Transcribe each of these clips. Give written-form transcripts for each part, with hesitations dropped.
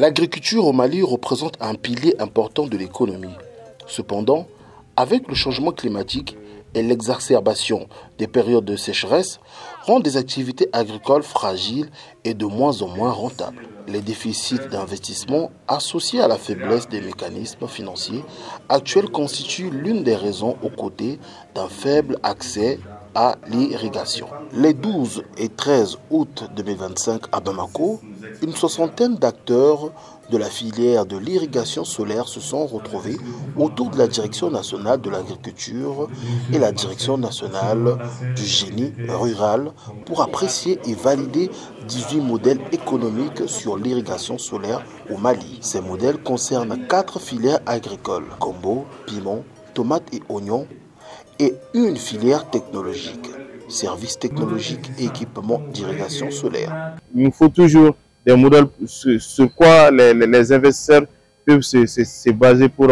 L'agriculture au Mali représente un pilier important de l'économie. Cependant, avec le changement climatique et l'exacerbation des périodes de sécheresse, rendent des activités agricoles fragiles et de moins en moins rentables. Les déficits d'investissement associés à la faiblesse des mécanismes financiers actuels constituent l'une des raisons aux côtés d'un faible accès à l'irrigation. Les 12 et 13 août 2025 à Bamako, une soixantaine d'acteurs de la filière de l'irrigation solaire se sont retrouvés autour de la Direction nationale de l'agriculture et la Direction nationale du génie rural pour apprécier et valider 18 modèles économiques sur l'irrigation solaire au Mali. Ces modèles concernent 4 filières agricoles, combo, piment, tomates et oignons, et une filière technologique, services technologiques et équipements d'irrigation solaire. Il faut toujours des modèles sur quoi les investisseurs peuvent se baser pour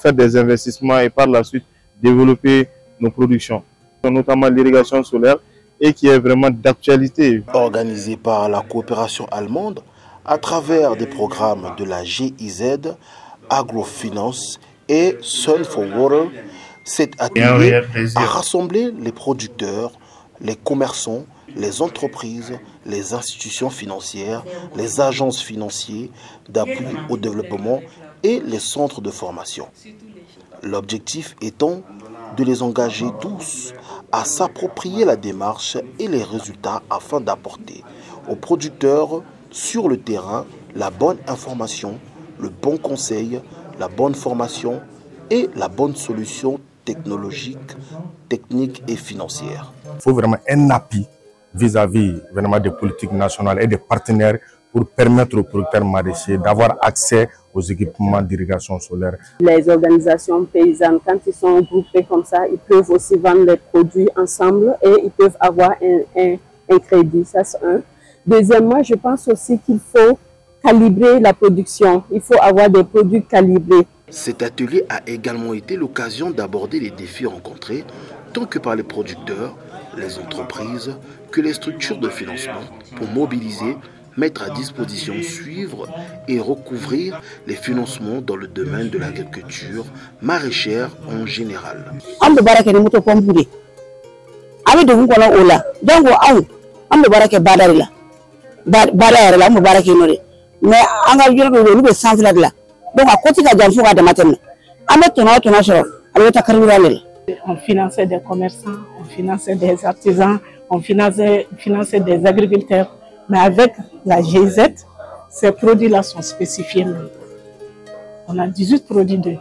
faire des investissements et par la suite développer nos productions, notamment l'irrigation solaire et qui est vraiment d'actualité. Organisé par la coopération allemande à travers des programmes de la GIZ, Agrofinance et Sun for Water, cet atelier a rassemblé les producteurs, les commerçants, les entreprises, les institutions financières, les agences financières d'appui au développement et les centres de formation. L'objectif étant de les engager tous à s'approprier la démarche et les résultats afin d'apporter aux producteurs sur le terrain la bonne information, le bon conseil, la bonne formation et la bonne solution technologique, technique et financière. Il faut vraiment un appui vis-à-vis vraiment des politiques nationales et des partenaires pour permettre aux producteurs maraîchers d'avoir accès aux équipements d'irrigation solaire. Les organisations paysannes, quand ils sont groupés comme ça, ils peuvent aussi vendre les produits ensemble et ils peuvent avoir un crédit, ça c'est un. Deuxièmement, je pense aussi qu'il faut calibrer la production. Il faut avoir des produits calibrés. Cet atelier a également été l'occasion d'aborder les défis rencontrés, tant que par les producteurs, les entreprises, que les structures de financement, pour mobiliser, mettre à disposition, suivre et recouvrir les financements dans le domaine de l'agriculture maraîchère en général. On finançait des commerçants, on finançait des artisans, on finançait des agriculteurs. Mais avec la GIZ, ces produits-là sont spécifiés. On a 18 produits d'eux.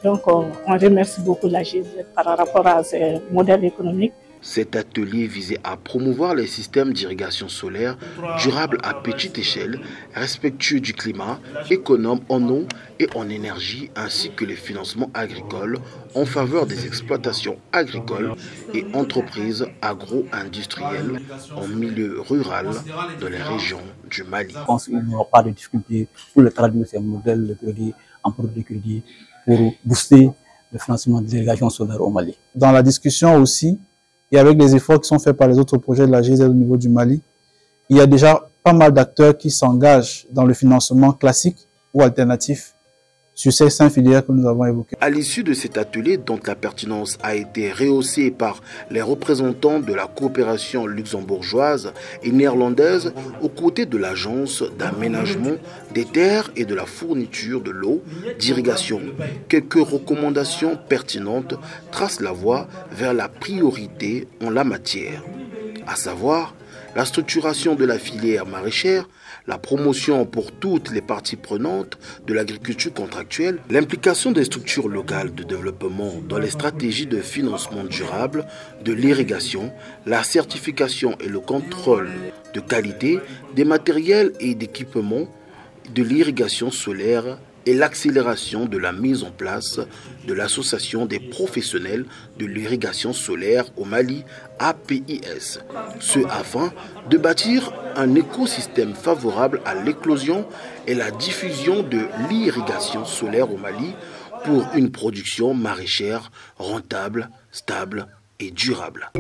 Donc on remercie beaucoup la GIZ par rapport à ces modèles économiques. Cet atelier visait à promouvoir les systèmes d'irrigation solaire durables à petite échelle, respectueux du climat, économes en eau et en énergie, ainsi que les financements agricoles en faveur des exploitations agricoles et entreprises agro-industrielles en milieu rural dans les régions du Mali. Je pense qu'il n'y aura pas de difficulté pour le traduire ces modèles de crédit en produits de crédit pour booster le financement de l'irrigation solaire au Mali. Dans la discussion aussi, et avec les efforts qui sont faits par les autres projets de la GIZ au niveau du Mali, il y a déjà pas mal d'acteurs qui s'engagent dans le financement classique ou alternatif sur ces 5 filières que nous avons évoquées. À l'issue de cet atelier, dont la pertinence a été rehaussée par les représentants de la coopération luxembourgeoise et néerlandaise aux côtés de l'agence d'aménagement des terres et de la fourniture de l'eau, d'irrigation, quelques recommandations pertinentes tracent la voie vers la priorité en la matière, à savoir la structuration de la filière maraîchère, la promotion pour toutes les parties prenantes de l'agriculture contractuelle, l'implication des structures locales de développement dans les stratégies de financement durable de l'irrigation, la certification et le contrôle de qualité des matériels et d'équipements de l'irrigation solaire et l'accélération de la mise en place de l'Association des professionnels de l'irrigation solaire au Mali, APIS. Ce afin de bâtir un écosystème favorable à l'éclosion et la diffusion de l'irrigation solaire au Mali pour une production maraîchère rentable, stable et durable.